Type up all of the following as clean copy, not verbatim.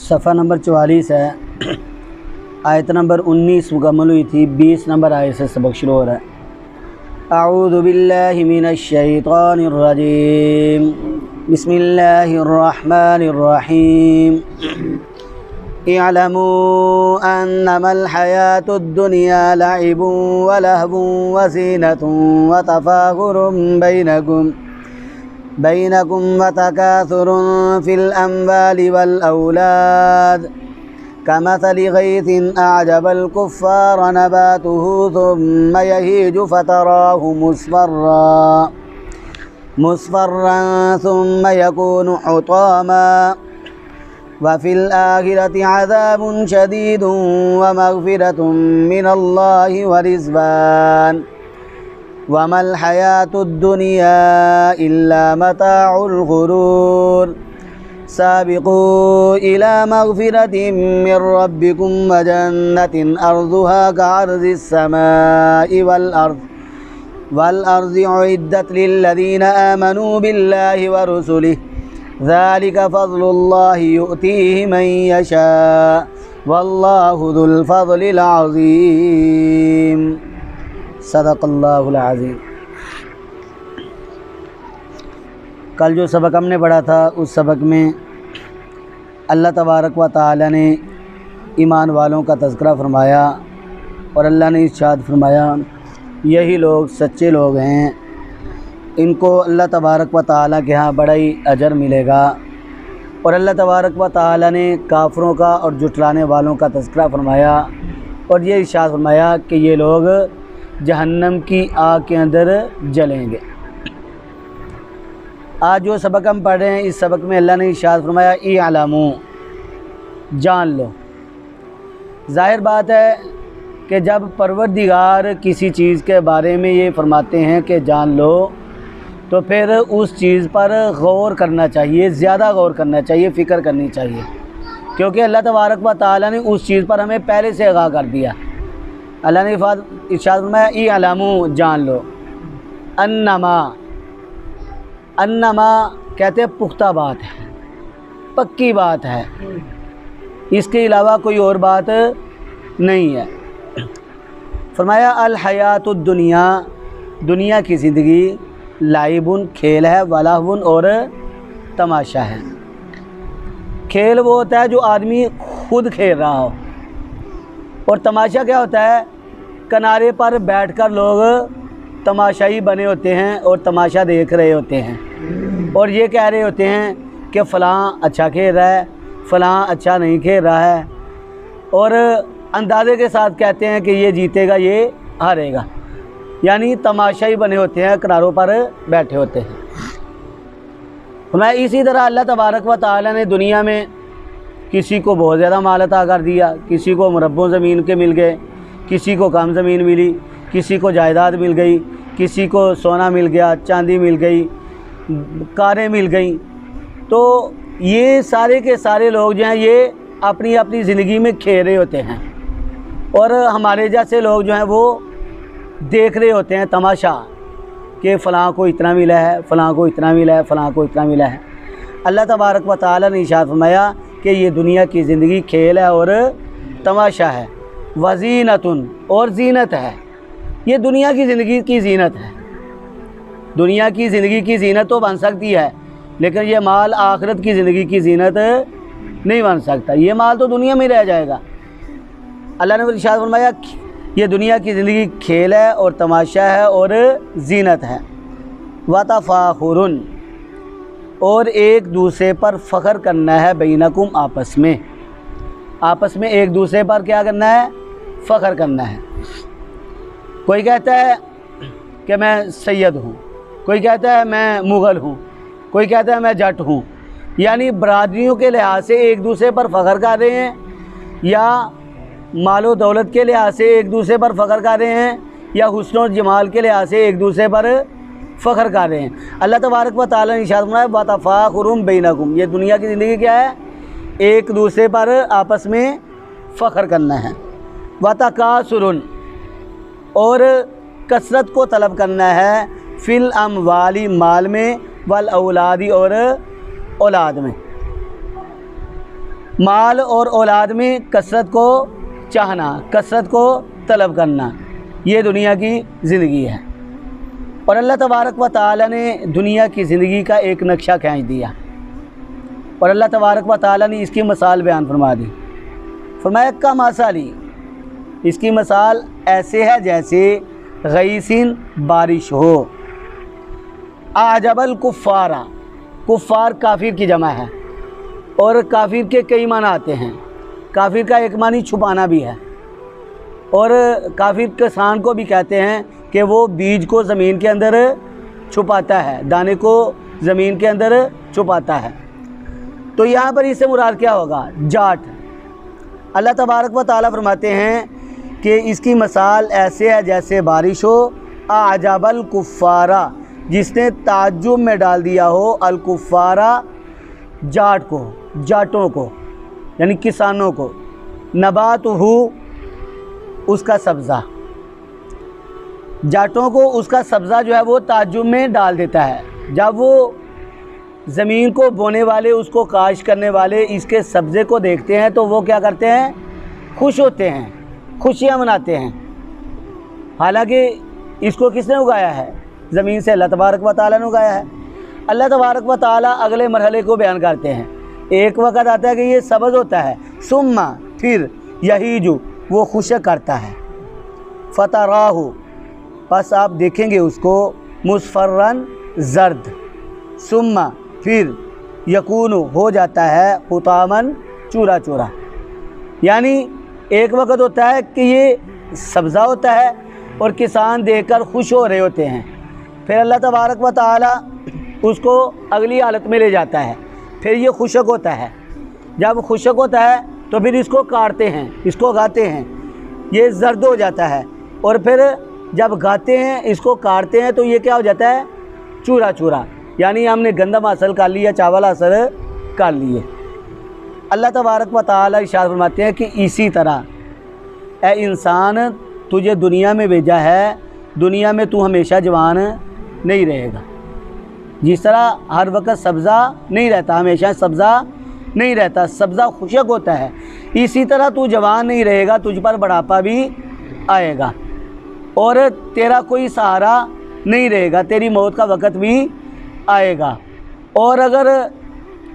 सफ़ा नंबर 44 है। आयत नंबर 19 मुकम्मल हुई थी। 20 नंबर आयत से सबक शुरू हो रहा है। अऊज़ु बिल्लाहि मिनश शैतानिर रजीम। बिस्मिल्लाहिर रहमानिर रहीम। इअलमू अन्नमल हयातुद दुनिया लइबुन व लहवुन व ज़ीनतुन व तफ़ाखुरुन बैनकुम व तकासुरुन फिल अम्वालि वल औलाद कमसलि गैसिन अअजबल कुफ़्फ़ार नबातुहु सुम्म यहीजु फ़तराहु मुस्फ़र्रन सुम्म यकूनु हुतामा व फ़िल आखिरति अज़ाबुन शदीदुन व मग़फ़िरतुन मिनल्लाहि व रिज़वान वमल हयातुद दुनिया इल्ला मताउल गुरूर साबिक़ू इला मग़फ़िरतिन मिर रब्बिकुम व जन्नतिन अर्ज़ुहा कअर्ज़िस समाई वल अर्ज़ि उइद्दत लिल्लज़ीना आमनू बिल्लाहि व रुसुलिहि ज़ालिका फ़ज़्लुल्लाहि युअतीहि मन यशा वल्लाहु ज़ुल फ़ज़्लिल अज़ीम। सदक़ल्लाहुल अज़ीम। कल जो सबक हमने पढ़ा था उस सबक में अल्लाह तबारक व तआला ने ईमान वालों का तज़किरा फरमाया और अल्लाह ने इरशाद फरमाया यही लोग सच्चे लोग हैं, इनको अल्लाह तबारक व तआला के यहाँ बड़ा ही अजर मिलेगा। और अल्लाह तबारक व तआला ने काफिरों का और जुटलाने वालों का तज़किरा फरमाया और ये इरशाद फरमाया कि ये लोग जहन्नम की आग के अंदर जलेंगे। आज जो सबक हम पढ़ रहे हैं इस सबक में अल्लाह ने इरशाद फरमाया इअलमू, जान लो। ज़ाहिर बात है कि जब परवरदिगार किसी चीज़ के बारे में ये फरमाते हैं कि जान लो, तो फिर उस चीज़ पर गौर करना चाहिए, ज़्यादा गौर करना चाहिए, फ़िक्र करनी चाहिए, क्योंकि अल्लाह तबारक व तआला ने उस चीज़ पर हमें पहले से आगाह कर दिया। अल्लाह ने इरशाद फरमाया इअलमू, जान लो। अन्नमा कहते हैं पुख्ता बात है, पक्की बात है, इसके अलावा कोई और बात नहीं है। फरमाया अल हयातुद दुनिया, दुनिया की ज़िंदगी लाइबुन खेल है, वलहवुन और तमाशा है। खेल वो होता है जो आदमी खुद खेल रहा हो, और तमाशा क्या होता है, किनारे पर बैठकर लोग तमाशाई बने होते हैं और तमाशा देख रहे होते हैं और ये कह रहे होते हैं कि फ़लाँ अच्छा खेल रहा है, फ़लाँ अच्छा नहीं खेल रहा है, और अंदाज़े के साथ कहते हैं कि ये जीतेगा, ये हारेगा, यानी तमाशाई बने होते हैं, किनारों पर बैठे होते हैं। मैं इसी तरह अल्लाह तबारक व तआला ने दुनिया में किसी को बहुत ज़्यादा माल अता कर दिया, किसी को मुरब्बों ज़मीन के मिल गए, किसी को कम ज़मीन मिली, किसी को जायदाद मिल गई, किसी को सोना मिल गया, चांदी मिल गई, कारें मिल गई। तो ये सारे के सारे लोग जो हैं ये अपनी अपनी ज़िंदगी में खेल रहे होते हैं, और हमारे जैसे लोग जो हैं वो देख रहे होते हैं तमाशा कि फ़लाँ को इतना मिला है, फ़लाँ को इतना मिला है, फ़लाँ को इतना मिला है। अल्लाह तबारक व तआला ने इरशाद फरमाया कि ये दुनिया की ज़िंदगी खेल है और तमाशा है, वज़ीनतुन और ज़ीनत है। ये दुनिया की ज़िंदगी की ज़ीनत है। दुनिया की ज़िंदगी की ज़ीनत तो बन सकती है, लेकिन ये माल आखिरत की ज़िंदगी की ज़ीनत नहीं बन सकता। ये माल तो दुनिया में रह जाएगा। अल्लाह ने इरशाद फरमाया ये दुनिया की ज़िंदगी खेल है और तमाशा है और ज़ीनत है। व तफ़ाखुरुन, और एक दूसरे पर फ़ख्र करना है, बैनकुम आपस में एक दूसरे पर क्या करना है, फ़ख्र करना है। कोई कहता है कि मैं सैयद हूँ, कोई कहता है मैं मुग़ल हूँ, कोई कहता है मैं जट हूँ, यानी बरादरियों के लिहाज से एक दूसरे पर फ़ख्र कर रहे हैं, या मालो दौलत के लिहाज से एक दूसरे पर फ़ख्र कर रहे हैं, या हुस्न और जमाल के लिहाज से एक दूसरे पर फ़ख्र कर रहे हैं। अल्लाह तबारक व तआला ने इरशाद फरमाया व तफ़ाखुरुन बैनकुम, ये दुनिया की ज़िंदगी क्या है, एक दूसरे पर आपस में फ़ख्र करना है। व तकासुरुन, और कसरत को तलब करना है, फ़िल अमवाली माल में, वल औलादी और औलाद में। माल और औलाद में कसरत को चाहना, कसरत को तलब करना, ये दुनिया की ज़िंदगी है। और अल्लाह तबारक व तआला ने दुनिया की ज़िंदगी का एक नक्शा खींच दिया और अल्लाह तबारक व तआला ने इसकी मिसाल बयान फरमा दी। फरमाया का मसाली, इसकी मिसाल ऐसे है जैसे गईसिन बारिश हो। आजबल कुफ़ारा, कुफ़ार काफिर की जमा है और काफिर के कई माना आते हैं। काफिर का एक मानी छुपाना भी है और काफिर किसान को भी कहते हैं कि वो बीज को ज़मीन के अंदर छुपाता है, दाने को ज़मीन के अंदर छुपाता है। तो यहाँ पर इससे मुराद क्या होगा? जाट। अल्लाह तबारक व तआला फरमाते हैं कि इसकी मिसाल ऐसे है जैसे बारिश हो। आजबल कुफ़ारा, जिसने ताज्जुब में डाल दिया हो अल कुफ़ारा, जाट को, जाटों को यानी किसानों को। नबातहू, उसका सब्ज़ा, जाटों को उसका सब्ज़ा जो है वो ताज्जुब में डाल देता है। जब वो ज़मीन को बोने वाले, उसको काश करने वाले इसके सब्ज़े को देखते हैं तो वो क्या करते हैं? खुश होते हैं, खुशियाँ मनाते हैं। हालांकि इसको किसने उगाया है? ज़मीन से अल्लाह तबारक व तआला ने उगाया है। अल्लाह तबारक व तआला अगले मरहले को बयान करते हैं। एक वक़्त आता है कि ये सब्ज़ होता है, सुम्मा, फिर यहीजु, वो खुश करता है। फ़तराहु, बस आप देखेंगे उसको मुस्फर्रन, जर्द। सुम्मा, फिर यकूनु, हो जाता है हुतामन, चूरा चूरा। यानी एक वक़्त होता है कि ये सब्ज़ा होता है और किसान देखकर खुश हो रहे होते हैं। फिर अल्लाह तबारक व तआला उसको अगली हालत में ले जाता है, फिर ये खुशक होता है। जब खुशक होता है तो फिर इसको काटते हैं, इसको गाते हैं, ये जर्द हो जाता है। और फिर जब गाते हैं, इसको काटते हैं तो ये क्या हो जाता है? चूरा चूरा। यानी हमने गंदम हासिल कर लिया, चावल हासिल कर लिए। अल्लाह तबारक व तआला इरशाद फरमाते हैं कि इसी तरह ए इंसान, तुझे दुनिया में भेजा है, दुनिया में तू हमेशा जवान नहीं रहेगा। जिस तरह हर वक्त सब्ज़ा नहीं रहता, हमेशा सब्ज़ा नहीं रहता, सब्ज़ा खुशक होता है, इसी तरह तू जवान नहीं रहेगा, तुझ पर बुढ़ापा भी आएगा और तेरा कोई सहारा नहीं रहेगा, तेरी मौत का वक़्त भी आएगा। और अगर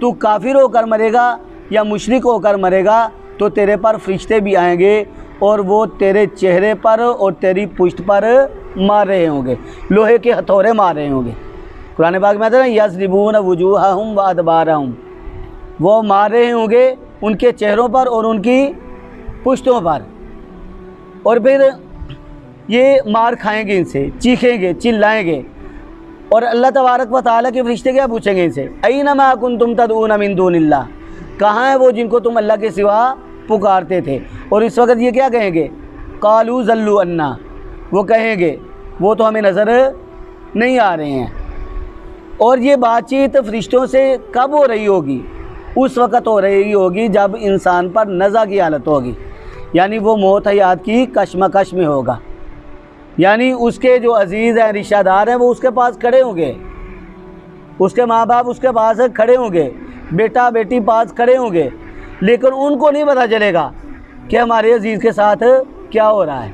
तू काफिर होकर मरेगा या मुशरिक होकर मरेगा तो तेरे पर फरिश्ते भी आएंगे और वो तेरे चेहरे पर और तेरी पुश्त पर मार रहे होंगे, लोहे के हथौड़े मार रहे होंगे। कुरान पाक में आता है यज़रिबून वुजूहहुम व अदबारहुम, वो मार रहे होंगे उनके चेहरों पर और उनकी पुश्तों पर। और फिर ये मार खाएंगे, इनसे चीखेंगे, चिल्लाएंगे। और अल्लाह तबारक व तआला के फरिश्ते क्या पूछेंगे इनसे? अय्ना मा कुंतुम तदऊन मिन दूनिल्लाह, कहाँ है वो जिनको तुम अल्लाह के सिवा पुकारते थे? और इस वक्त ये क्या कहेंगे? कालू ज़ल्लू अन्ना, वो कहेंगे वो तो हमें नज़र नहीं आ रहे हैं। और ये बातचीत फरिश्तों से कब हो रही होगी? उस वक़्त हो रही होगी जब इंसान पर नज़ा की हालत होगी, यानी वो मौत हयात की कशमकश में होगा। यानी उसके जो अजीज़ हैं, रिश्तेदार हैं, वो उसके पास खड़े होंगे, उसके माँ बाप उसके पास खड़े होंगे, बेटा बेटी पास खड़े होंगे, लेकिन उनको नहीं पता चलेगा कि हमारे अजीज़ के साथ क्या हो रहा है।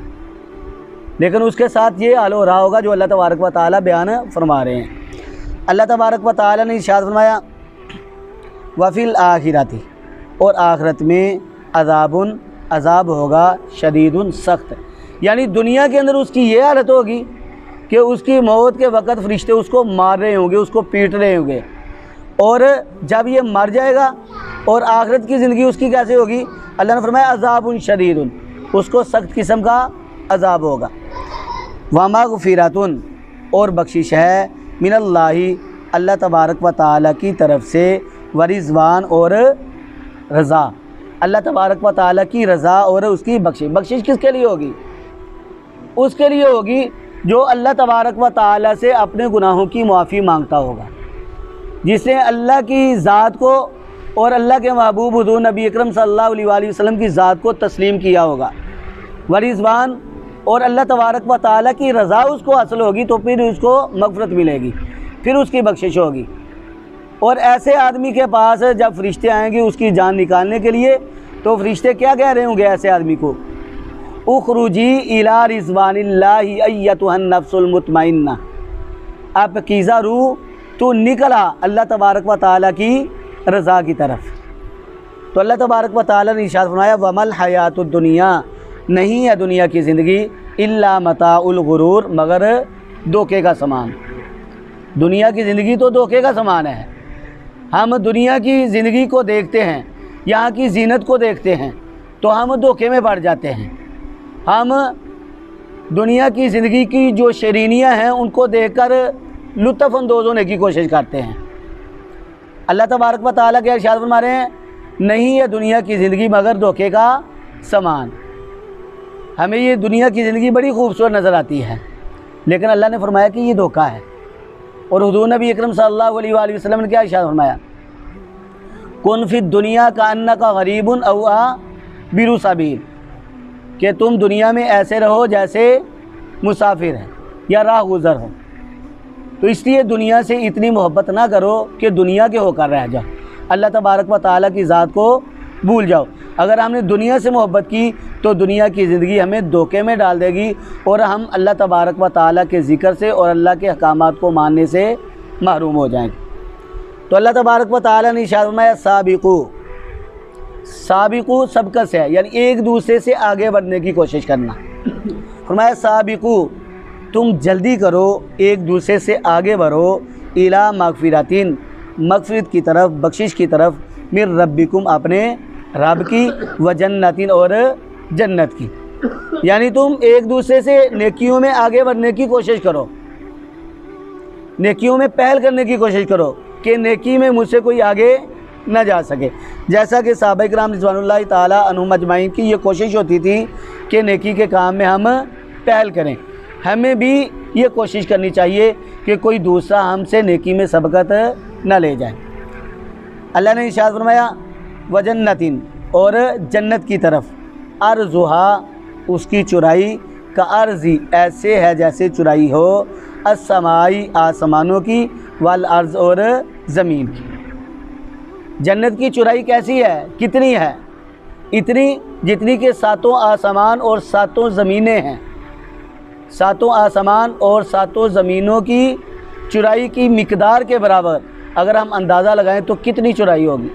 लेकिन उसके साथ ये हाल हो रहा होगा जो अल्लाह तबारक व तआला बयान फरमा रहे हैं। अल्लाह तबारक व तआला ने इरशाद फरमाया वफ़िल आखिरती, और आखिरत में अज़ाबुन, अज़ाब होगा, शदीदुन, सख्त। यानी दुनिया के अंदर उसकी ये हालत होगी कि उसकी मौत के वक़्त फरिश्ते उसको मार रहे होंगे, उसको पीट रहे होंगे। और जब ये मर जाएगा और आखिरत की ज़िंदगी उसकी कैसे होगी? अल्लाह ने फरमाया अज़ाबुन शदीदुन, उसको सख्त किस्म का अज़ाब होगा। व मग़फ़िरतुन, और बख्शिश है, मिनल्लाहि, अल्लाह तबारक व तआला की तरफ से, व रिज़वान, और रज़ा, अल्लाह तबारक व तआला की रज़ा और उसकी बख्शिश। बख्शिश किसके लिए होगी? उसके लिए होगी जो अल्लाह तबारक व तआला से अपने गुनाहों की माफ़ी मांगता होगा, जिसने अल्लाह की ज़ात को और अल्लाह के महबूब हुज़ूर नबी अकरम सल्लल्लाहु अलैहि वसल्लम की ज़ात को तस्लीम किया होगा। व रिज़वान, और अल्लाह तबारक व तआला की रज़ा उसको हासिल होगी तो फिर उसको मग़फ़िरत मिलेगी, फिर उसकी बख्शिश होगी। और ऐसे आदमी के पास जब फरिश्ते आएंगे उसकी जान निकालने के लिए, तो फरिश्ते क्या कह रहे होंगे ऐसे आदमी को, उखरुजी इला रिज़वानिल्लाहि अय्यतुहन नफ्सुल मुतमइन्ना, अब कीज़ा रूह तो निकला अल्लाह तबारक व तआला की रज़ा की तरफ। तो अल्लाह तबारक व तआला ने इरशाद फरमाया वमल हयातुद दुनिया, नहीं है दुनिया की ज़िंदगी इल्ला मताउल गुरूर, मगर धोखे का सामान। दुनिया की ज़िंदगी तो धोखे का सामान है। हम दुनिया की ज़िंदगी को देखते हैं, यहाँ की जीनत को देखते हैं तो हम धोखे में पड़ जाते हैं। हम दुनिया की ज़िंदगी की जो शरीनियाँ हैं उनको देखकर लुत्फ़ अंदोज़ होने की कोशिश करते हैं। अल्लाह तबारक व तआला के इरशाद फरमा रहे हैं नहीं है दुनिया की ज़िंदगी मगर धोखे का सामान। हमें ये दुनिया की ज़िंदगी बड़ी खूबसूरत नज़र आती है, लेकिन अल्लाह ने फरमाया कि ये धोखा है। और हुज़ूर नबी अकरम सल्लल्लाहु अलैहि वसल्लम ने क्या इरशाद फरमाया, कुन फी दुनिया का अन्नका गरीबुन औ बिरु सबील, कि तुम दुनिया में ऐसे रहो जैसे मुसाफिर हैं या राह गुज़र हो। तो इसलिए दुनिया से इतनी मोहब्बत ना करो कि दुनिया के होकर रह जाओ, अल्लाह तबारक व तआला की ज़ात को भूल जाओ। अगर हमने दुनिया से मोहब्बत की तो दुनिया की ज़िंदगी हमें धोखे में डाल देगी और हम अल्लाह तबारक व तआला के ज़िक्र से और अल्लाह के अहकामात को मानने से महरूम हो जाएंगे। तो अल्लाह तबारक व तआला ने इरशाद फरमाया साबिक़ू, साबिक़ू सबकत से है, यानी एक दूसरे से आगे बढ़ने की कोशिश करना। फरमाया साबिक़ू, तुम जल्दी करो, एक दूसरे से आगे बढ़ो, इला मगफ़िरतिन, मगफ़िरत की तरफ, बख्शिश की तरफ, मिर रब्बिकुम, अपने रब की, व जन्नतिन, और जन्नत की। यानी तुम एक दूसरे से नेकियों में आगे बढ़ने की कोशिश करो, नेकियों में पहल करने की कोशिश करो कि नेकी में मुझसे कोई आगे न जा सके। जैसा कि सहाबा किराम रिज़वानुल्लाहि ताला अन्हुम अजमाइन की ये कोशिश होती थी कि नेकी के काम में हम पहल करें। हमें भी ये कोशिश करनी चाहिए कि कोई दूसरा हमसे नेकी में सबकत न ले जाए। अल्लाह ने इरशाद फरमाया व जन्नतिन, और जन्नत की तरफ, अर्ज़ुहा, उसकी चुराई, का अर्ज़ी, ऐसे है जैसे चुराई हो, अस्समाई, आसमानों की, वल अर्ज़, और ज़मीन की। जन्नत की चुराई कैसी है, कितनी है, इतनी जितनी के सातों आसमान और सातों ज़मीनें हैं। सातों आसमान और सातों ज़मीनों की चुराई की मिकदार के बराबर अगर हम अंदाज़ा लगाएं तो कितनी चुराई होगी।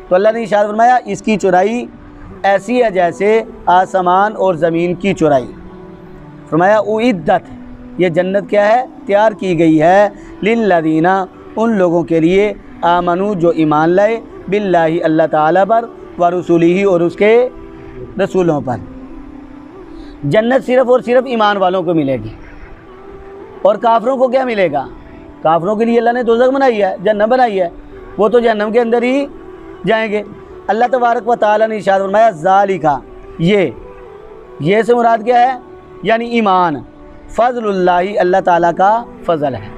तो अल्लाह ने इरशाद फरमाया इसकी चुराई ऐसी है जैसे आसमान और ज़मीन की चुराई। फरमाया उइद्दत, ये जन्नत क्या है, तैयार की गई है, लिल्लज़ीना, उन लोगों के लिए, आमनू, जो ईमान लाए, बिल्लाहि, अल्लाह ताला पर, व रसूलिही, और उसके रसूलों पर। जन्नत सिर्फ़ और सिर्फ ईमान वालों को मिलेगी। और काफिरों को क्या मिलेगा, काफिरों के लिए अल्लाह ने दोज़ख बनाई है, जन्नत बनाई है, वो तो जहन्नम के अंदर ही जाएंगे। अल्लाह तबारक व तआला ने इरशाद फरमाया ज़ालिका, ये से मुराद क्या है, यानी ईमान, फ़ज़लुल्लाहि, अल्लाह ताला का फ़ज़ल है।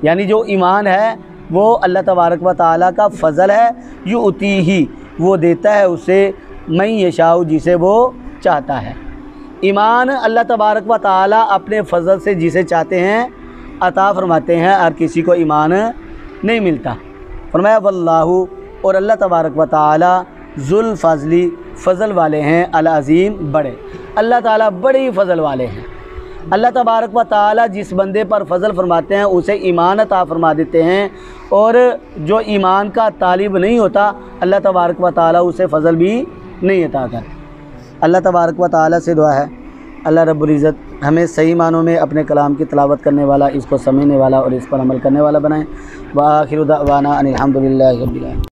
यानी जो ईमान है वो अल्लाह तबारक व तआला का फ़ज़ल है। युतीही, वो देता है उसे, मैं यशाउ, जिसे वो चाहता है। ईमान अल्लाह तबारक व तआला अपने फ़ज़ल से जिसे चाहते हैं अता फरमाते हैं, हर किसी को ईमान नहीं मिलता। फरमाया वल्लाहु, और अल्लाह तबारक व तआला ज़ुल फ़ज़ली, फ़ज़ल वाले हैं, अल अज़ीम, बड़े। अल्लाह ताला बड़े ही फ़ज़ल वाले हैं। अल्लाह तबारक व तआला जिस बंदे पर फ़ज़ल फरमाते हैं उसे ईमान अता फरमा देते हैं, और जो ईमान का तालिब नहीं होता अल्लाह तबारक व तआला उसे फ़ज़ल भी नहीं अता करते। अल्लाह तबारक व तआला से दुआ है अल्लाह रब्बुल इज़्ज़त हमें सही मानों में अपने कलाम की तिलावत करने वाला, इसको समझने वाला और इस पर अमल करने वाला बनाएं। व आखिरु दअवाना अनिल हम्दुलिल्लाहि रब्बिल आलमीन।